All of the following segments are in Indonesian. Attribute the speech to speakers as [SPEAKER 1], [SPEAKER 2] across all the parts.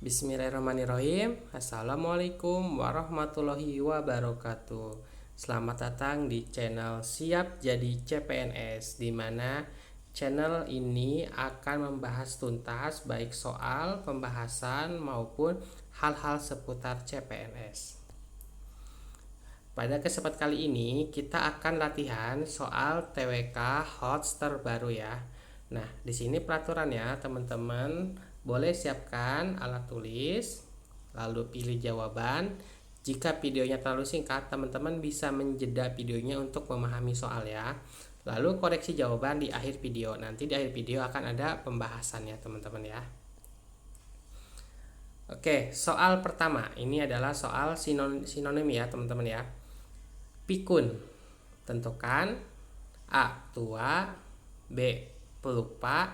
[SPEAKER 1] Bismillahirrahmanirrahim. Assalamualaikum warahmatullahi wabarakatuh. Selamat datang di channel Siap Jadi CPNS, di mana channel ini akan membahas tuntas baik soal, pembahasan maupun hal-hal seputar CPNS. Pada kesempatan kali ini kita akan latihan soal TWK HOTS terbaru ya. Nah, di sini peraturannya teman-teman boleh siapkan alat tulis, lalu pilih jawaban. Jika videonya terlalu singkat, teman-teman bisa menjeda videonya untuk memahami soal ya. Lalu koreksi jawaban di akhir video. Nanti di akhir video akan ada pembahasannya teman-teman ya. Oke, soal pertama ini adalah soal sinonim ya teman-teman ya. Pikun, tentukan A. Tua, B. Pelupa,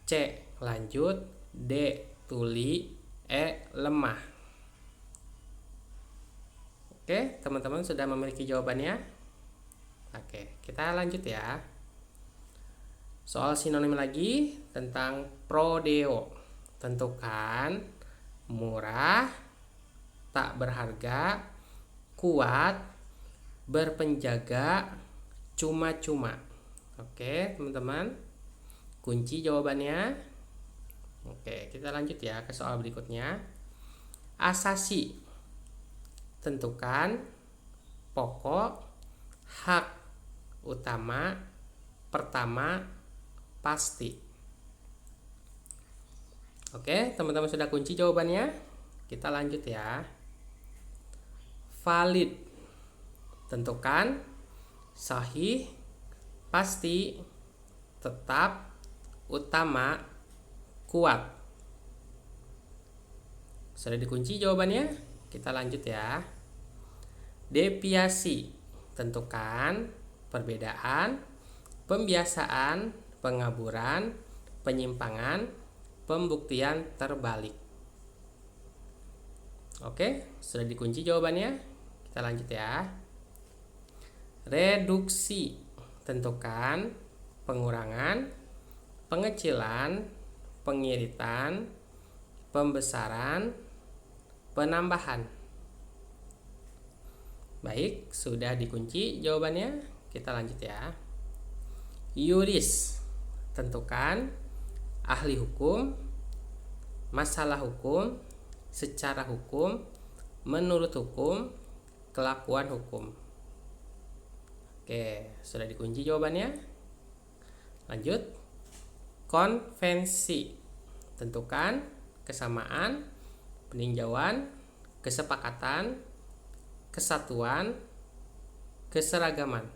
[SPEAKER 1] C. Lanjut, D. Tuli, E. Lemah. Oke, teman-teman sudah memiliki jawabannya? Oke, kita lanjut ya. Soal sinonim lagi tentang prodeo. Tentukan murah, tak berharga, kuat, berpenjaga, cuma-cuma. Oke, teman-teman. Kunci jawabannya. Oke, kita lanjut ya ke soal berikutnya. Asasi. Tentukan pokok, hak utama, pertama, pasti. Oke, teman-teman sudah kunci jawabannya? Kita lanjut ya. Valid. Tentukan sahih, pasti, tetap, utama, kuat. Sudah dikunci jawabannya? Kita lanjut ya. Deviasi. Tentukan perbedaan, pembiasaan, pengaburan, penyimpangan, pembuktian terbalik. Oke, sudah dikunci jawabannya? Kita lanjut ya. Reduksi. Tentukan pengurangan, pengecilan, pengiritan, pembesaran, penambahan. Baik, sudah dikunci jawabannya. Kita lanjut ya. Yuris. Tentukan ahli hukum, masalah hukum, secara hukum, menurut hukum, kelakuan hukum. Oke, sudah dikunci jawabannya. Lanjut. Konvensi. Tentukan kesamaan, peninjauan, kesepakatan, kesatuan, keseragaman.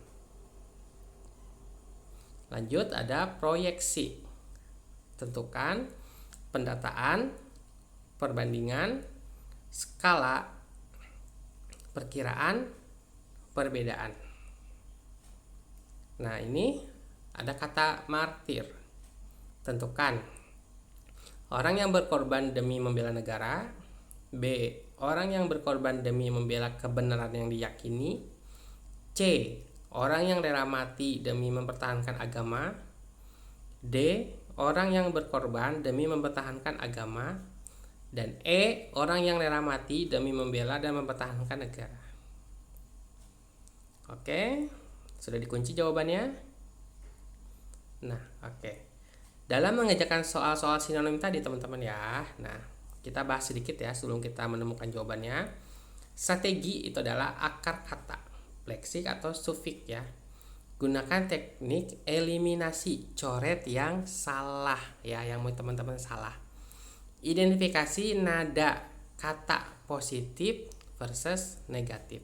[SPEAKER 1] Lanjut, ada proyeksi. Tentukan pendataan, perbandingan, skala, perkiraan, perbedaan. Nah, ini ada kata martir. Tentukan orang yang berkorban demi membela negara, B. Orang yang berkorban demi membela kebenaran yang diyakini, C. Orang yang rela mati demi mempertahankan agama, D. Orang yang berkorban demi mempertahankan agama, dan E. Orang yang rela mati demi membela dan mempertahankan negara. Oke, sudah dikunci jawabannya. Nah, oke. Dalam mengerjakan soal-soal sinonim tadi teman-teman ya. Nah, kita bahas sedikit ya sebelum kita menemukan jawabannya. Strategi itu adalah akar kata, leksik atau sufiks ya. Gunakan teknik eliminasi, coret yang salah ya, yang mau teman-teman salah. Identifikasi nada kata positif versus negatif.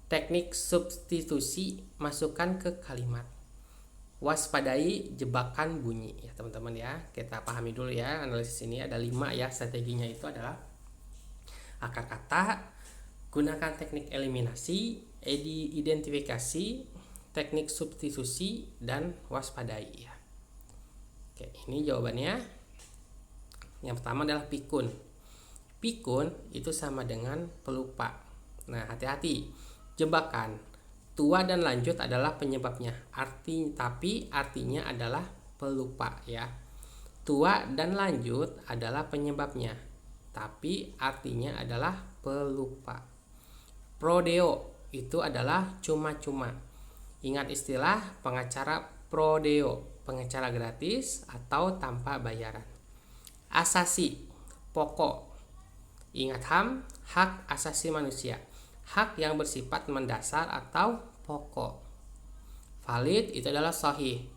[SPEAKER 1] Teknik substitusi, masukkan ke kalimat. Waspadai jebakan bunyi ya teman-teman ya. Kita pahami dulu ya analisis ini ada 5 ya. Strateginya itu adalah akar kata, gunakan teknik eliminasi, identifikasi, teknik substitusi, dan waspadai ya. Oke, ini jawabannya. Yang pertama adalah pikun. Pikun itu sama dengan pelupa. Nah, hati-hati. Jebakan. Tua dan lanjut adalah penyebabnya. Tapi artinya adalah pelupa ya. Tua dan lanjut adalah penyebabnya. tapi artinya adalah pelupa. Prodeo itu adalah cuma-cuma. Ingat istilah pengacara prodeo, pengacara gratis atau tanpa bayaran. Asasi, pokok. Ingat HAM, hak asasi manusia. Hak yang bersifat mendasar atau pokok. Valid itu adalah sahih.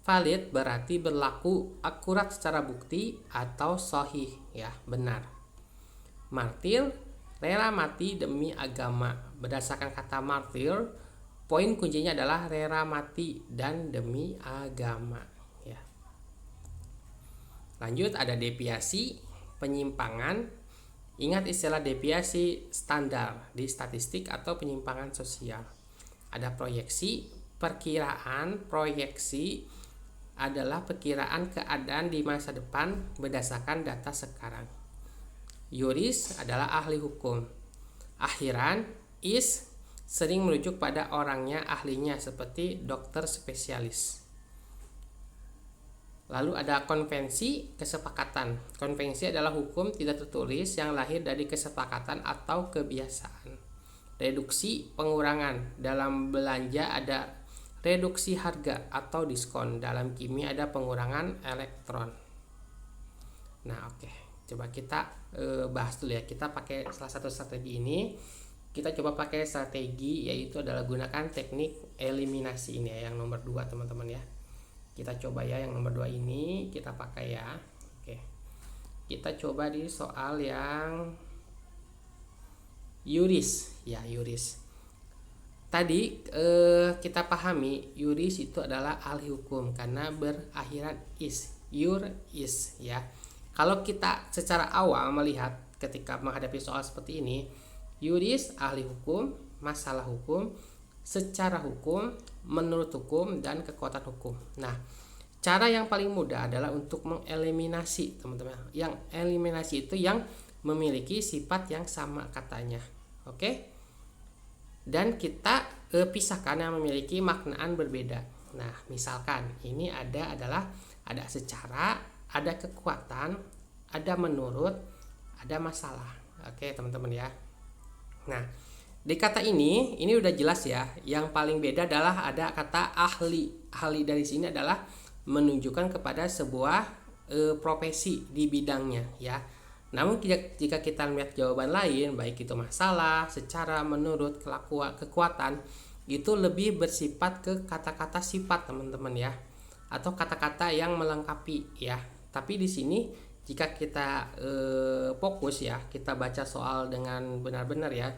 [SPEAKER 1] Valid berarti berlaku akurat secara bukti atau sahih, ya, benar. Martir, rela mati demi agama. Berdasarkan kata martir, poin kuncinya adalah rela mati dan demi agama, ya. Lanjut, ada deviasi, penyimpangan. Ingat istilah deviasi standar di statistik atau penyimpangan sosial. Ada proyeksi, perkiraan. Proyeksi adalah perkiraan keadaan di masa depan berdasarkan data sekarang. Yuris adalah ahli hukum. Akhiran, is sering merujuk pada orangnya, ahlinya, seperti dokter spesialis. Lalu ada konvensi, kesepakatan. Konvensi adalah hukum tidak tertulis yang lahir dari kesepakatan atau kebiasaan. Reduksi, pengurangan. Dalam belanja ada reduksi harga atau diskon. Dalam kimia ada pengurangan elektron. Nah, oke. Coba kita bahas dulu ya. Kita pakai salah satu strategi ini. Kita coba pakai strategi, yaitu adalah gunakan teknik eliminasi ini ya, yang nomor 2 teman-teman ya. Kita coba ya yang nomor 2 ini kita pakai ya. Oke. Kita coba di soal yang yuris ya, yuris. Tadi kita pahami yuris itu adalah ahli hukum karena berakhiran is, yur is ya. Kalau kita secara awal melihat ketika menghadapi soal seperti ini, yuris ahli hukum, masalah hukum, secara hukum, menurut hukum, dan kekuatan hukum. Nah, cara yang paling mudah adalah untuk mengeliminasi teman-teman. Yang eliminasi itu yang memiliki sifat yang sama katanya. Oke? Dan kita pisahkan yang memiliki maknaan berbeda. Nah, misalkan ini adalah secara, ada kekuatan, ada menurut, ada masalah. Oke, teman-teman ya. Nah, di kata ini udah jelas ya. Yang paling beda adalah ada kata ahli. Ahli dari sini adalah menunjukkan kepada sebuah profesi di bidangnya ya. Namun jika kita melihat jawaban lain, baik itu masalah, secara, menurut, kekuatan, itu lebih bersifat ke kata-kata sifat teman-teman ya, atau kata-kata yang melengkapi ya. Tapi di sini jika kita fokus ya, kita baca soal dengan benar-benar ya,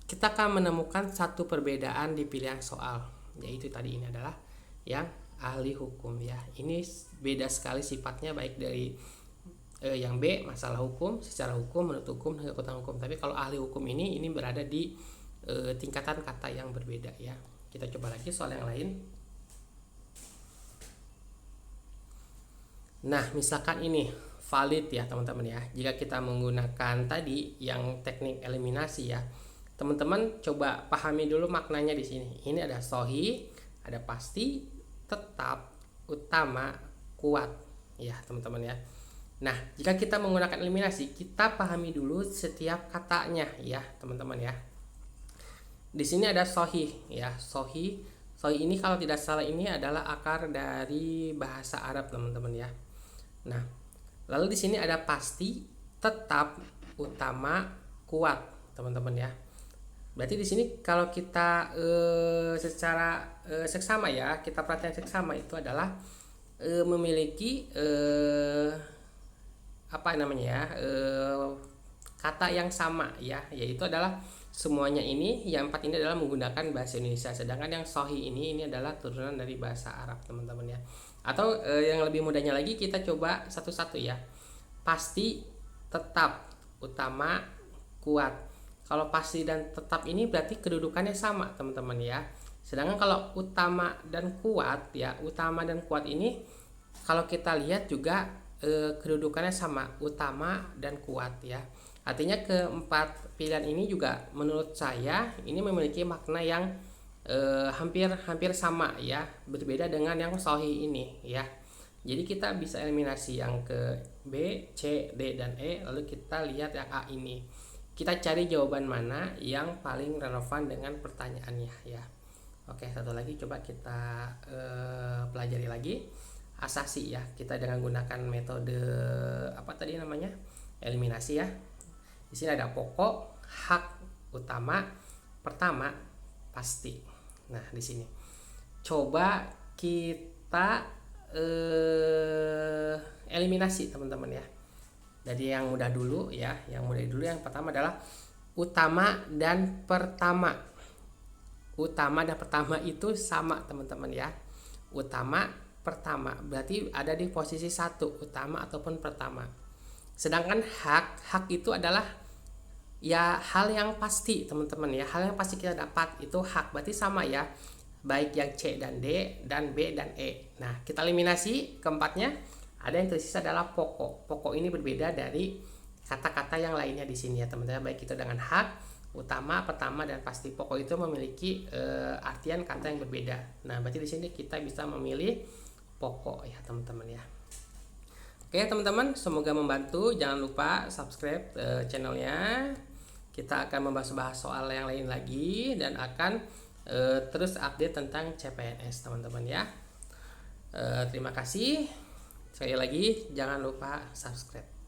[SPEAKER 1] kita akan menemukan satu perbedaan di pilihan soal, yaitu tadi ini adalah yang ahli hukum ya. Ini beda sekali sifatnya, baik dari yang B, masalah hukum, secara hukum, menurut hukum, dan kekuatan hukum. Tapi kalau ahli hukum ini berada di tingkatan kata yang berbeda ya. Kita coba lagi soal yang lain. Nah, misalkan ini valid ya teman-teman ya. Jika kita menggunakan tadi yang teknik eliminasi ya, teman-teman coba pahami dulu maknanya di sini. Ini ada sahih, ada pasti, tetap, utama, kuat ya teman-teman ya. Nah, jika kita menggunakan eliminasi, kita pahami dulu setiap katanya ya teman-teman ya. Di sini ada sahih ya, sahih. Sahih ini kalau tidak salah ini adalah akar dari bahasa Arab teman-teman ya. Nah, lalu di sini ada pasti, tetap, utama, kuat teman-teman ya. Berarti di sini kalau kita secara seksama ya, kita perhatikan seksama itu adalah memiliki kata yang sama ya, yaitu adalah semuanya ini, yang 4 ini adalah menggunakan bahasa Indonesia, sedangkan yang sahih ini adalah turunan dari bahasa Arab teman-teman ya. Atau yang lebih mudahnya lagi, kita coba satu-satu ya. Pasti, tetap, utama, kuat. Kalau pasti dan tetap ini berarti kedudukannya sama teman-teman ya. Sedangkan kalau utama dan kuat ya, utama dan kuat ini kalau kita lihat juga kedudukannya sama, utama dan kuat ya. Artinya keempat pilihan ini juga menurut saya ini memiliki makna yang hampir sama ya, berbeda dengan yang sahih ini ya. Jadi kita bisa eliminasi yang ke B, C, D, dan E. Lalu kita lihat yang A ini. Kita cari jawaban mana yang paling relevan dengan pertanyaannya ya. Oke, satu lagi coba kita pelajari lagi. Asasi ya. Kita dengan gunakan metode apa tadi namanya? Eliminasi ya. Di sini ada pokok, hak, utama, pertama, pasti. Nah, di sini coba kita eliminasi teman-teman ya. Jadi yang mudah dulu ya, yang pertama adalah utama dan pertama. Utama dan pertama itu sama teman-teman ya. Utama, pertama berarti ada di posisi satu, utama ataupun pertama. Sedangkan hak itu adalah ya hal yang pasti teman-teman ya, hal yang pasti kita dapat itu hak, berarti sama ya, baik yang C dan D dan B dan E. Nah, kita eliminasi keempatnya. Ada yang tersisa adalah pokok. Pokok ini berbeda dari kata-kata yang lainnya di sini ya teman-teman, baik itu dengan hak, utama, pertama, dan pasti. Pokok itu memiliki artian kata yang berbeda. Nah, berarti di sini kita bisa memilih pokok ya teman-teman ya. Oke teman-teman, semoga membantu. Jangan lupa subscribe channelnya. Kita akan membahas soal yang lain lagi dan akan terus update tentang CPNS teman-teman ya. Terima kasih. Sekali lagi jangan lupa subscribe.